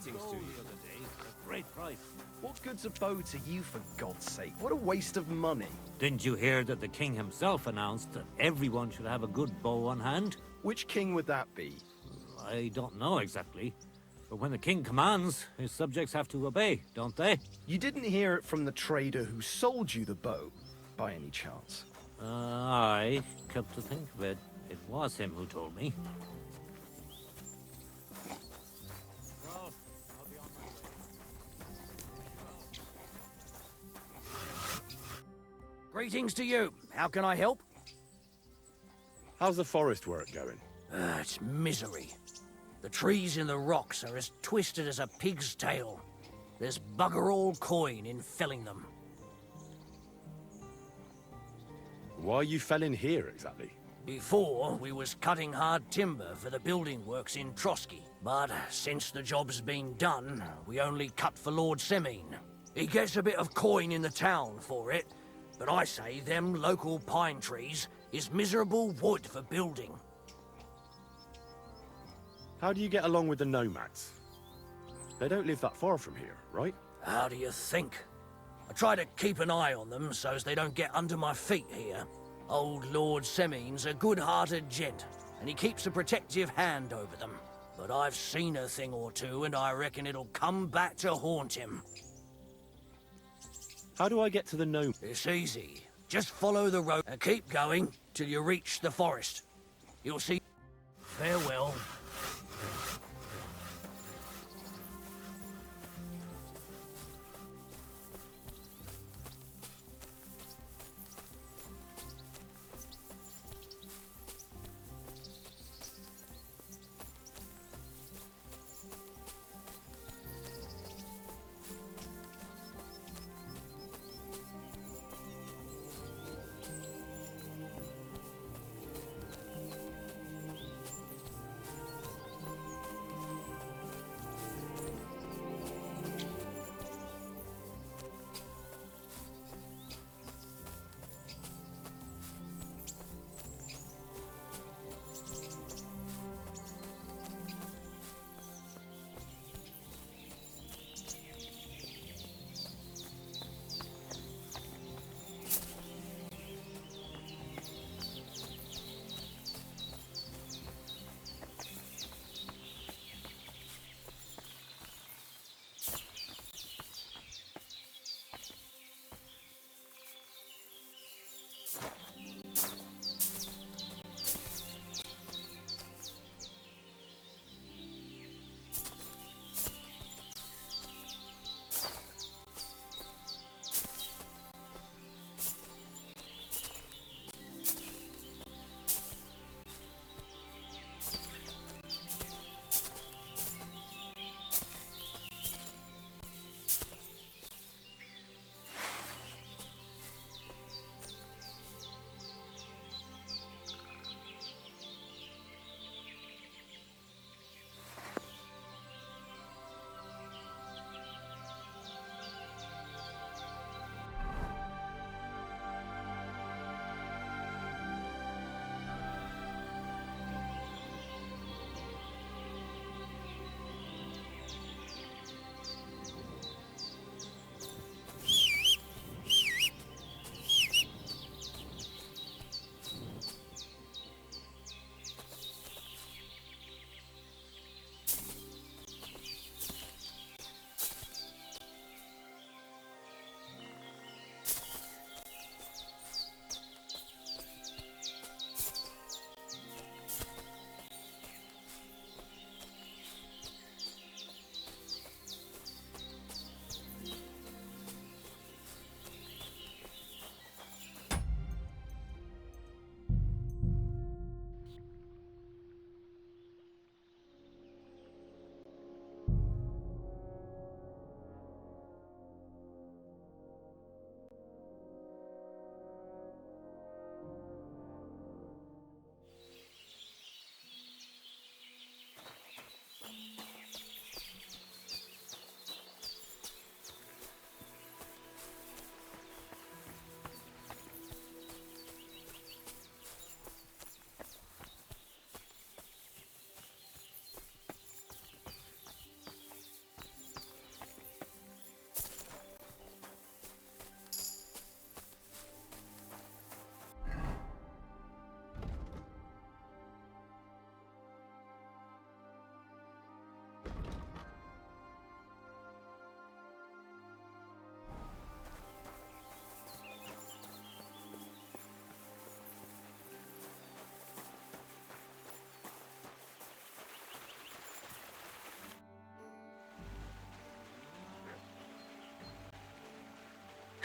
Greetings to you. The other day, a great price. What good's a bow to you, for God's sake? What a waste of money. Didn't you hear that the king himself announced that everyone should have a good bow on hand? Which king would that be? I don't know exactly. But when the king commands, his subjects have to obey, don't they? You didn't hear it from the trader who sold you the bow, by any chance? I come to think of it, it was him who told me. Well, I'll be on my way. Greetings to you. How can I help? How's the forest work going? It's misery. The trees in the rocks are as twisted as a pig's tail. There's bugger all coin in felling them. Why are you felling here exactly? Before, we was cutting hard timber for the building works in Trotsky. But since the job's been done, we only cut for Lord Semine. He gets a bit of coin in the town for it, but I say them local pine trees is miserable wood for building. How do you get along with the nomads? They don't live that far from here, right? How do you think? I try to keep an eye on them so as they don't get under my feet here. Old Lord Semine's a good-hearted gent, and he keeps a protective hand over them. But I've seen a thing or two, and I reckon it'll come back to haunt him. How do I get to the gnome? It's easy. Just follow the road and keep going till you reach the forest. You'll see. Farewell.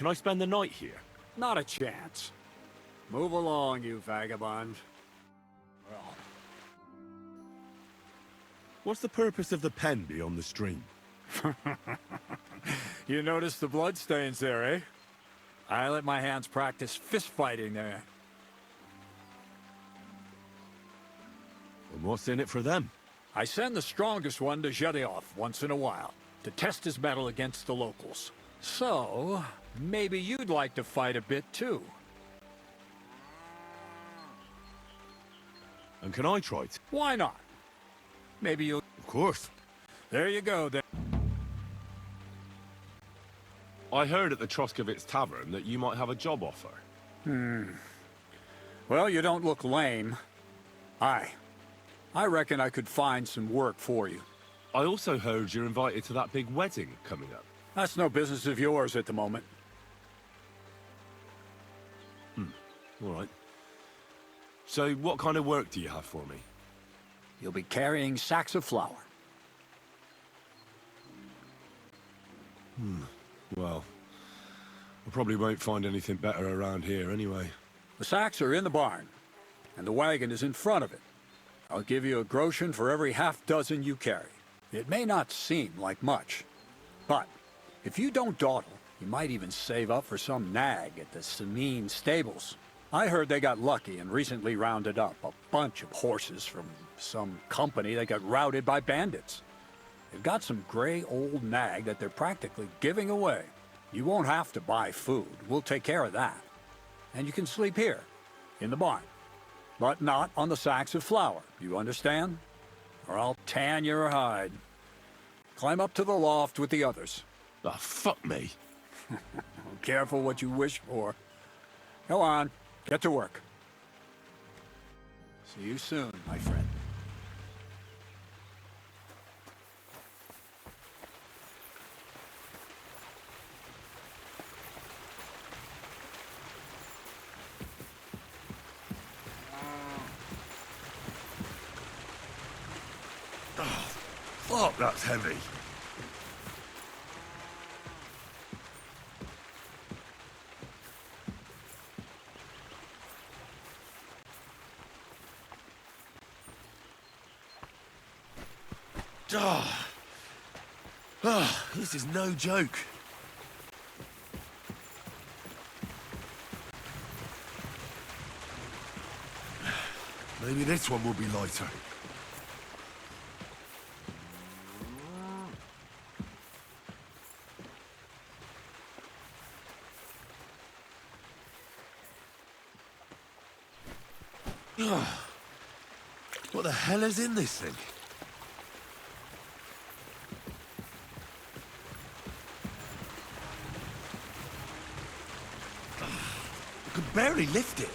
Can I spend the night here? Not a chance. Move along, you vagabond. What's the purpose of the pen beyond the stream? You notice the bloodstains there, eh? I let my hands practice fist fighting there. And what's in it for them? I send the strongest one to Zhedioff once in a while, to test his mettle against the locals. So, maybe you'd like to fight a bit too. And can I try it? Why not? Maybe you'll... Of course. There you go, then. I heard at the Troskovitz Tavern that you might have a job offer. Well, you don't look lame. I reckon I could find some work for you. I also heard you're invited to that big wedding coming up. That's no business of yours at the moment. All right. So what kind of work do you have for me? You'll be carrying sacks of flour. Well, I probably won't find anything better around here anyway. The sacks are in the barn, and the wagon is in front of it. I'll give you a groschen for every half dozen you carry. It may not seem like much, but if you don't dawdle, you might even save up for some nag at the Semine stables. I heard they got lucky and recently rounded up a bunch of horses from some company that got routed by bandits. They've got some gray old nag that they're practically giving away. You won't have to buy food. We'll take care of that. And you can sleep here, in the barn. But not on the sacks of flour, you understand? Or I'll tan your hide. Climb up to the loft with the others. Ah, fuck me. Careful what you wish for. Go on, get to work. See you soon, my friend. Fuck, that's heavy. This is no joke. Maybe this one will be lighter. What the hell is in this thing? I could barely lift it.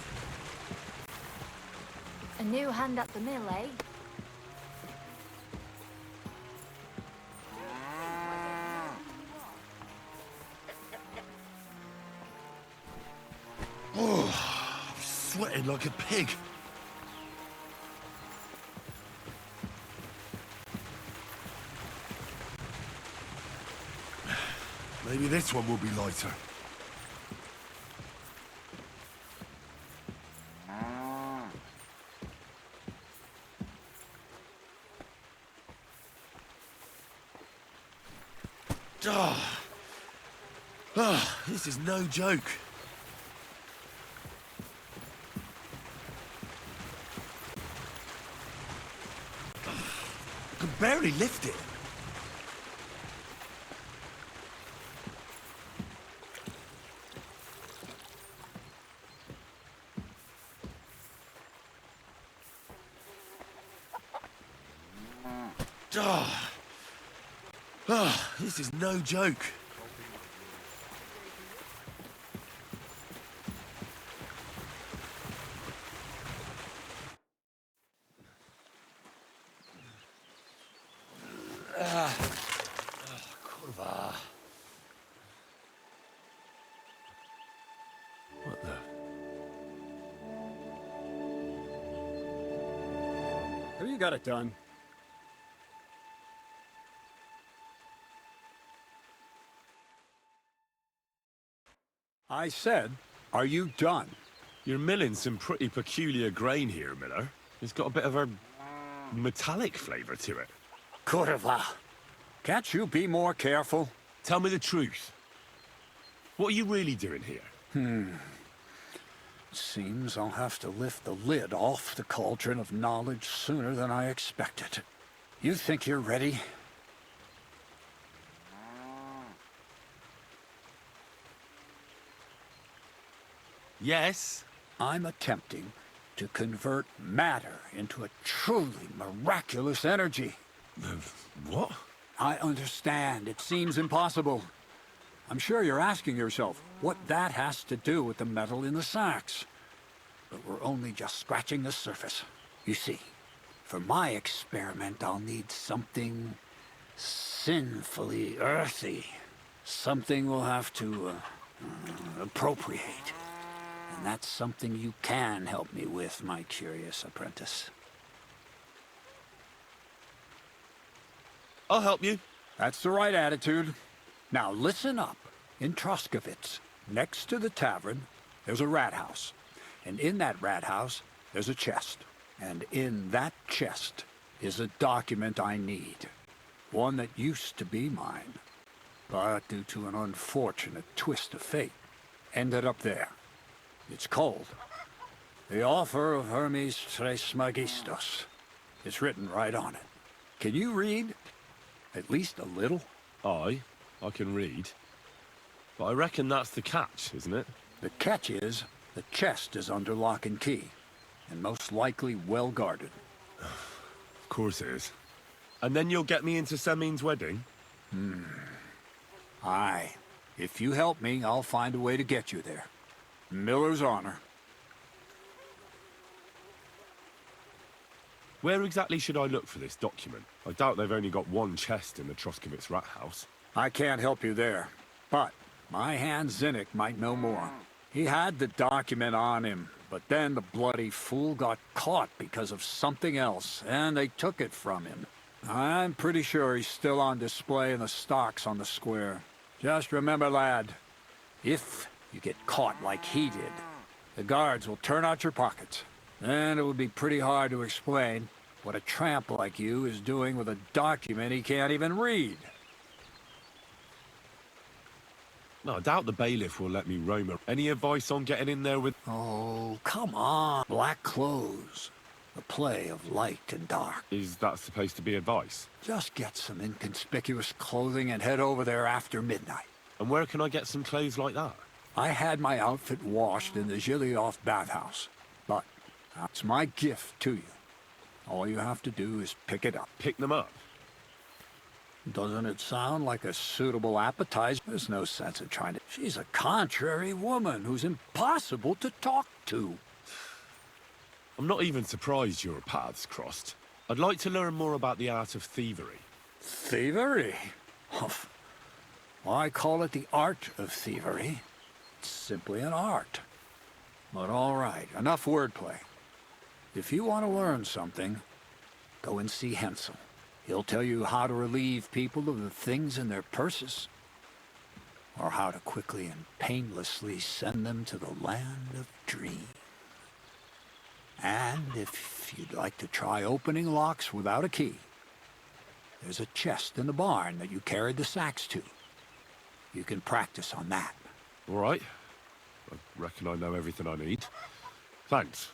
A new hand at the mill, eh? Oh, I'm sweating like a pig. Maybe this one will be lighter. This is no joke. I could barely lift it. This is no joke. Kurwa. What the? Have you got it done? I said, are you done? You're milling some pretty peculiar grain here, Miller. It's got a bit of a metallic flavour to it. Kurva. Can't you be more careful? Tell me the truth. What are you really doing here? Seems I'll have to lift the lid off the cauldron of knowledge sooner than I expected. You think you're ready? Yes. I'm attempting to convert matter into a truly miraculous energy. What? I understand. It seems impossible. I'm sure you're asking yourself what that has to do with the metal in the sacks. But we're only just scratching the surface. You see, for my experiment, I'll need something sinfully earthy. Something we'll have to appropriate. And that's something you can help me with, my curious apprentice. I'll help you. That's the right attitude. Now listen up. In Troskovitz, next to the tavern, there's a rat house. And in that rat house, there's a chest. And in that chest is a document I need. One that used to be mine. But due to an unfortunate twist of fate, ended up there. It's called The Offer of Hermes Trismegistos. It's written right on it. Can you read? At least a little? I can read. But I reckon that's the catch, isn't it? The catch is, the chest is under lock and key, and most likely well guarded. Of course it is. And then you'll get me into Semin's wedding? Aye. If you help me, I'll find a way to get you there. Miller's honor. Where exactly should I look for this document? I doubt they've only got one chest in the Troskovitz rat house. I can't help you there, but my hand Zinnik might know more. He had the document on him, but then the bloody fool got caught because of something else, and they took it from him. I'm pretty sure he's still on display in the stocks on the square. Just remember, lad, if you get caught like he did, the guards will turn out your pockets. And it would be pretty hard to explain what a tramp like you is doing with a document he can't even read. No, I doubt the bailiff will let me roam. Any advice on getting in there with... Oh, come on. Black clothes. The play of light and dark. Is that supposed to be advice? Just get some inconspicuous clothing and head over there after midnight. And where can I get some clothes like that? I had my outfit washed in the Gilioff bathhouse, but that's my gift to you. All you have to do is pick it up. Pick them up? Doesn't it sound like a suitable appetizer? There's no sense in trying to... She's a contrary woman who's impossible to talk to. I'm not even surprised your paths crossed. I'd like to learn more about the art of thievery. Thievery? Humph. Why call it the art of thievery? It's simply an art. But all right, enough wordplay. If you want to learn something, go and see Hensel. He'll tell you how to relieve people of the things in their purses, or how to quickly and painlessly send them to the land of dreams. And if you'd like to try opening locks without a key, there's a chest in the barn that you carried the sacks to. You can practice on that. All right. I reckon I know everything I need. Thanks.